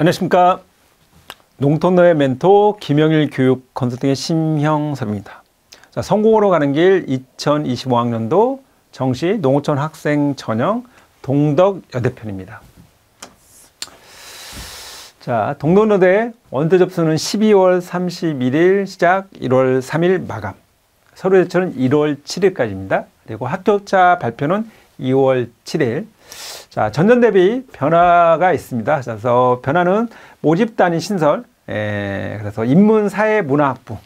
안녕하십니까. 농촌노예 멘토 김영일 교육 컨설팅의 심형섭입니다. 자, 성공으로 가는 길 2025학년도 정시 농어촌 학생 전형 동덕 여대편입니다. 자, 동덕여대 원서 접수는 12월 31일 시작, 1월 3일 마감. 서류 제출은 1월 7일까지입니다. 그리고 합격자 발표는 2월 7일. 자, 전년 대비 변화가 있습니다. 그래서 변화는 모집 단위 신설, 그래서 인문사회문화학부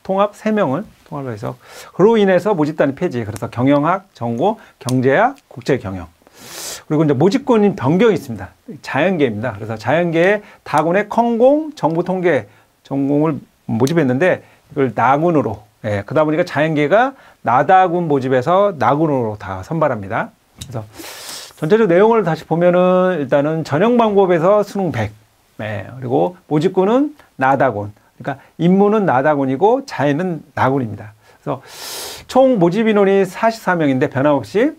통합 3명을 통합을 해서 그로 인해서 모집 단위 폐지. 그래서 경영학, 전공, 경제학, 국제경영. 그리고 이제 모집군 변경이 있습니다. 자연계입니다. 그래서 자연계에 다군의 컴공, 정보통계 전공을 모집했는데 이걸 나군으로, 그러다 보니까 자연계가 나다군 모집에서 나군으로 다 선발합니다. 그래서 전체적 내용을 다시 보면은 일단은 전형 방법에서 수능 100, 그리고 모집군은 나다군, 그러니까 인문은 나다군이고 자연은 나군입니다. 그래서 총 모집 인원이 44명인데 변함없이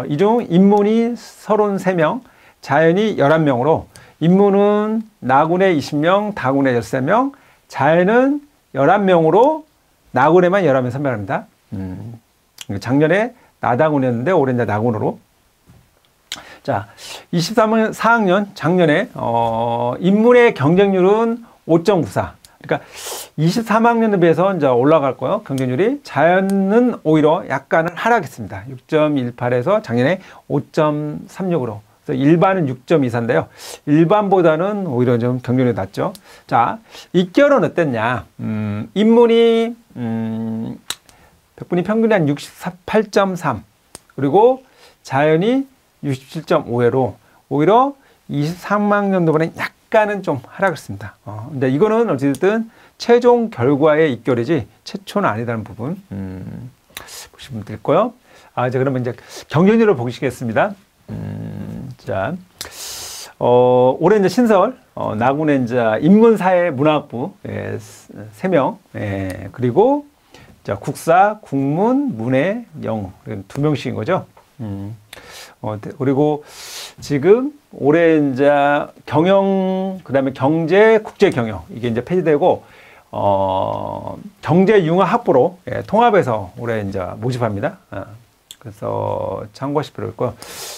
이 중 인문이 33명, 자연이 11명으로 인문은 나군에 20명, 다군에 13명, 자연은 11명으로 나군에만 11명 선발합니다. 작년에 나다군이었는데 올해 이제 나군으로. 자, 24학년 작년에 인문의 경쟁률은 5.94. 그러니까 23학년에 비해서 이제 올라갈 거예요. 경쟁률이. 자연은 오히려 약간은 하락했습니다. 6.18에서 작년에 5.36으로. 그래서 일반은 6.24인데요. 일반보다는 오히려 좀 경쟁률이 낮죠. 자, 입결은 어땠냐? 인문이 100분위 평균이 한 68.3. 그리고 자연이 67.5회로 오히려 23학년도보다는 약간은 좀 하락했습니다. 근데 이거는 어쨌든 최종 결과의 입결이지 최초는 아니다는 부분 보시면 될 거예요. 이제 그러면 이제 경쟁률을 보시겠습니다. 자, 올해 이제 신설 나군의 이제 인문사회문화학부 3명, 그리고 자, 국사, 국문, 문해, 영어 2명씩인 거죠. 그리고 지금 올해 이제 경영, 그 다음에 경제, 국제 경영 이게 이제 폐지되고 경제 융합 학부로 통합해서 올해 이제 모집합니다. 그래서 참고하실 필요 있고요.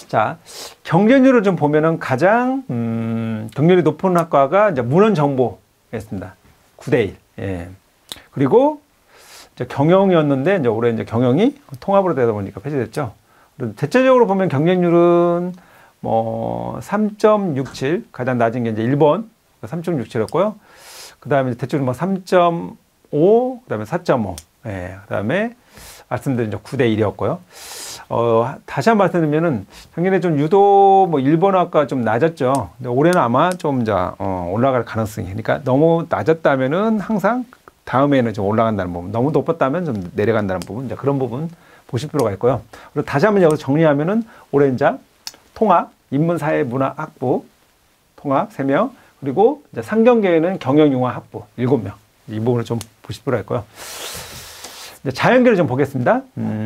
자, 경쟁률을 좀 보면은 가장 경쟁률이 높은 학과가 이제 문헌정보였습니다. 9대1. 그리고 이제 경영이었는데 이제 올해 이제 경영이 통합으로 되다 보니까 폐지됐죠. 대체적으로 보면 경쟁률은 뭐 3.67, 가장 낮은 게 이제 1번 3.67였고요. 그 다음에 대체적으로 뭐 3.5, 그 다음에 4.5, 그 다음에 말씀드린 이제 9대 1이었고요. 다시 한 번 말씀드리면은 작년에 좀 유독 뭐 1번 학과 좀 낮았죠. 근데 올해는 아마 좀 이제 올라갈 가능성이. 그러니까 너무 낮았다면은 항상 다음에는 좀 올라간다는 부분, 너무 높았다면 좀 내려간다는 부분, 이제 그런 부분 보실 필요가 있고요. 그리고 다시 한번 여기서 정리하면은 올해 이제 통합, 인문사회문화학부 통합 3명, 그리고 이제 상경계에는 경영융합학부 7명. 이 부분을 좀 보실 필요가 있고요. 이제 자연계를 좀 보겠습니다.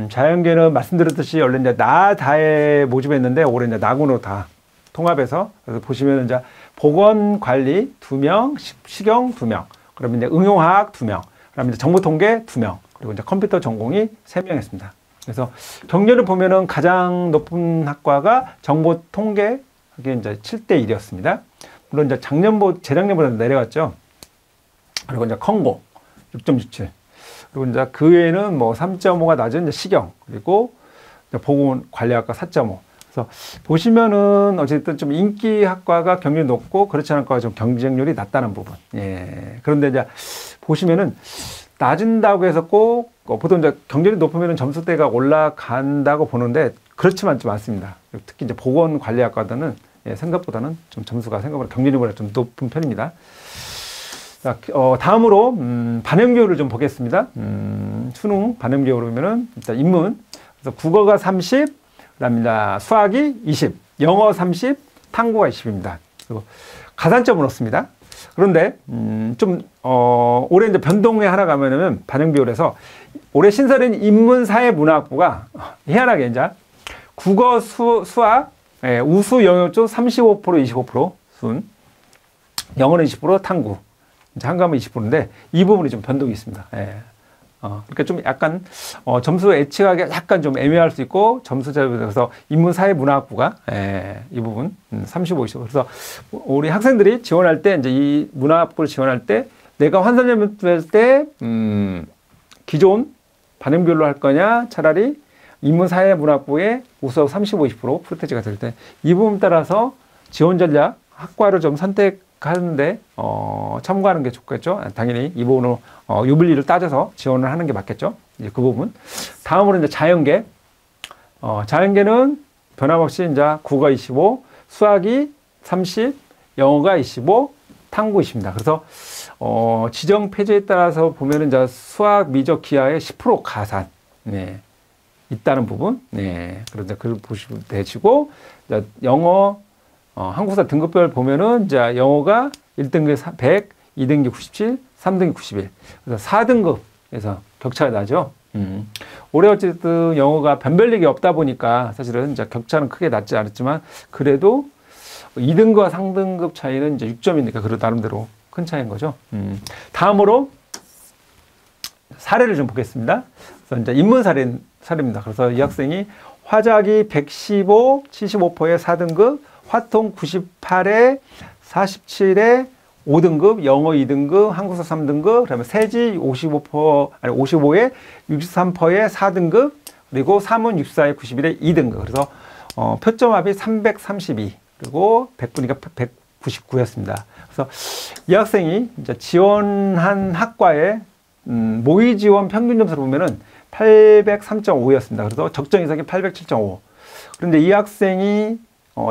자연계는 말씀드렸듯이 원래 이제 나다에 모집했는데 올해 이제 나군으로 다 통합해서, 그래서 보시면 이제 보건관리 2명, 식경 2명, 그러면 이제 응용화학 2명, 그다음에 이제 정보통계 2명, 그리고 이제 컴퓨터 전공이 3명이었습니다. 그래서 경쟁을 보면은 가장 높은 학과가 정보통계, 그게 이제 7대 1이었습니다. 물론 이제 재작년보다 내려갔죠. 그리고 이제 컴공 6.67. 그리고 이제 그 외에는 뭐 3.5가 낮은 이제 식경, 그리고 보건관리학과 4.5. 그래서 보시면은 어쨌든 좀 인기 학과가 경쟁률이 높고 그렇지 않은 학과가 좀 경쟁률이 낮다는 부분. 그런데 이제 보시면은 낮은다고 해서 꼭 보통 이제 경쟁률이 높으면 점수대가 올라간다고 보는데 그렇지만 좀 않습니다. 특히 이제 보건관리학과들은 생각보다는 좀 점수가 생각보다 경쟁률보다 좀 높은 편입니다. 자, 다음으로 반영교육을 좀 보겠습니다. 수능 반영교육으로 보면은 일단 인문, 그래서 국어가 30, 그다음에 수학이 20, 영어 30, 탐구가 20입니다. 그리고 가산점은 없습니다. 그런데 올해 이제 변동에 하나 가면은 반영비율에서 올해 신설인 인문사회문화학부가 희한하게 이제 국어, 수학, 우수 영역 중 35%, 25% 순, 영어는 20%, 탕구. 이제 한과목은 20%인데 이 부분이 좀 변동이 있습니다. 예. 그러니까 좀 약간 점수 예측하기가 약간 좀 애매할 수 있고 점수 제도에서 인문사회문화학부가 이 부분 35, 20. 그래서 우리 학생들이 지원할 때 이제 이 문화학부를 지원할 때 내가 환산점수할 때 기존 반영별로 할 거냐 차라리 인문사회문화학부에 우수하고 35, 20% 프로테지가 될 때 이 부분 따라서 지원 전략 학과를 좀 선택하는데 참고하는 게 좋겠죠. 당연히 이 부분으로 유불리를 따져서 지원을 하는 게 맞겠죠. 이제 그 부분. 다음으로 이제 자연계. 자연계는 변함없이 이제 국어 25, 수학이 30, 영어가 25, 탐구 20입니다. 그래서 지정 페이지에 따라서 보면은 이제 수학, 미적, 기하의 10% 가산. 네. 있다는 부분. 네. 그래서 그걸 보시면 되시고, 영어, 한국사 등급별 보면은 이제 영어가 1등급 100, 2등급 97, 3등급 91. 그래서 4등급에서 격차가 나죠. 올해 어쨌든 영어가 변별력이 없다 보니까 사실은 이제 격차는 크게 낮지 않았지만 그래도 2등급과 3등급 차이는 이제 6점이니까 그래도 나름대로 큰 차이인 거죠. 다음으로 사례를 좀 보겠습니다. 그래서 이제 인문 사례입니다. 그래서 이 학생이 화작이 115, 75%의 4등급, 화통 98에 47에 5등급, 영어 2등급, 한국사 3등급, 그다음에 세지 55에 63%의 4등급, 그리고 사문 64에 91에 2등급. 그래서 표점합이 332, 그리고 100분위가 199였습니다. 그래서 이 학생이 이제 지원한 학과의 모의 지원 평균 점수를 보면은 803.5였습니다. 그래서 적정 이상이 807.5. 그런데 이 학생이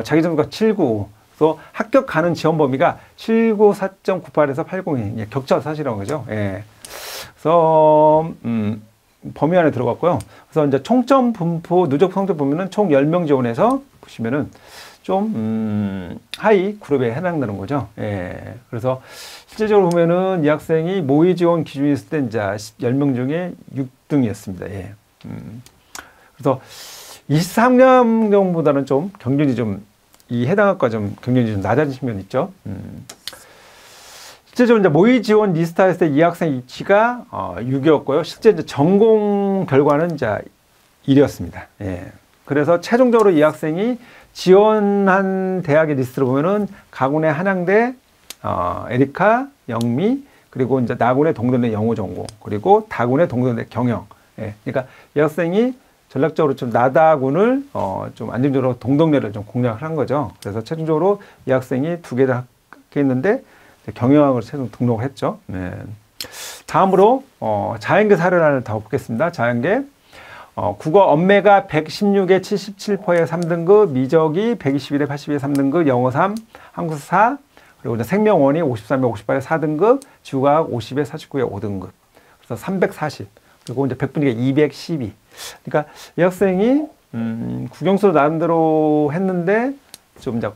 자기 점수가 795. 그래서 합격 가능 지원 범위가 794.98에서 802. 예, 격차 사실인 거죠. 예. 그래서 범위 안에 들어갔고요. 그래서 이제 총점 분포 누적 성적 보면은 총 10명 지원해서 보시면은 좀 하이 그룹에 해당되는 거죠. 예. 그래서 실제적으로 보면은 이 학생이 모의 지원 기준이 있을 때 이제 10명 중에 6등이었습니다. 예. 그래서 23년경보다는 좀 경쟁이 좀 이 해당 학과 좀 경쟁이 좀 낮아진 면이 있죠. 실제적으로 이제 모의 지원 리스트 했을 때 이 학생 위치가 6위였고요. 실제 이제 전공 결과는 이제 1위였습니다. 예. 그래서 최종적으로 이 학생이 지원한 대학의 리스트를 보면은 가군의 한양대, 에리카, 영미, 그리고 이제 나군의 동덕대 영어 전공, 그리고 다군의 동덕대 경영. 예. 그러니까 이 학생이 전략적으로 좀 나다군을 좀 안정적으로 동덕대를 좀 공략을 한 거죠. 그래서 최종적으로 이 학생이 2개 다 합격했는데 경영학으로 최종 등록을 했죠. 네. 다음으로 자연계 사례를 하나 더 보겠습니다. 자연계. 국어 엄매가 116에 77%의 3등급, 미적이 121에 82에 3등급, 영어 3, 한국사 4, 그리고 이제 생명원이 53에 58에 4등급, 지구과학 50에 49에 5등급. 그래서 340. 그리고 이제 100분위가 212. 그러니까 이 학생이 국영수로 나름대로 했는데 좀 이제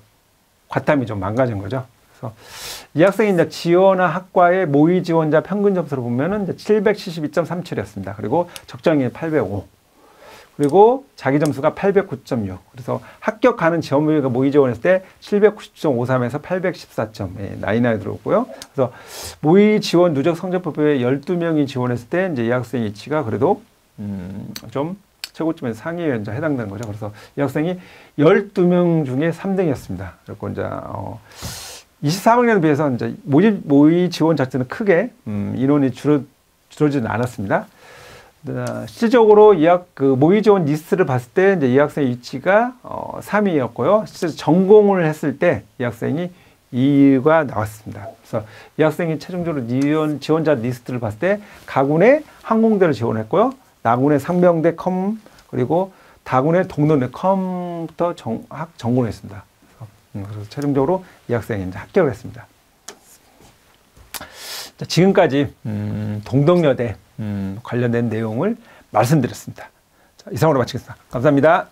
과탐이 좀 망가진 거죠. 그래서 이 학생이 이제 지원한 학과의 모의 지원자 평균 점수를 보면은 이제 772.37이었습니다. 그리고 적정이 805. 그리고 자기 점수가 809.6. 그래서 합격 가는 지원 범위가 모의 지원했을 때 790.53에서 814점. 예, 나이나이 들어오고요. 그래서 모의 지원 누적 성적표에 12명이 지원했을 때 이제 이 학생의 위치가 그래도 좀 최고점에서 상위에 이제 해당되는 거죠. 그래서 이 학생이 12명 중에 3등이었습니다. 그리고 이제 23학년에 비해서 이제 모의 지원 자체는 크게 인원이 줄어지는 않았습니다. 실질적으로 모의 지원 리스트를 봤을 때 이제 이 학생의 위치가 3위였고요. 실제 전공을 했을 때 이 학생이 2위가 나왔습니다. 그래서 이 학생이 최종적으로 지원자 리스트를 봤을 때 가군의 항공대를 지원했고요. 나군의 상병대 그리고 다군의 동덕대 컴부터 전공을 했습니다. 그래서 최종적으로 이 학생이 이제 합격을 했습니다. 자, 지금까지 동덕여대 관련된 내용을 말씀드렸습니다. 자, 이상으로 마치겠습니다. 감사합니다.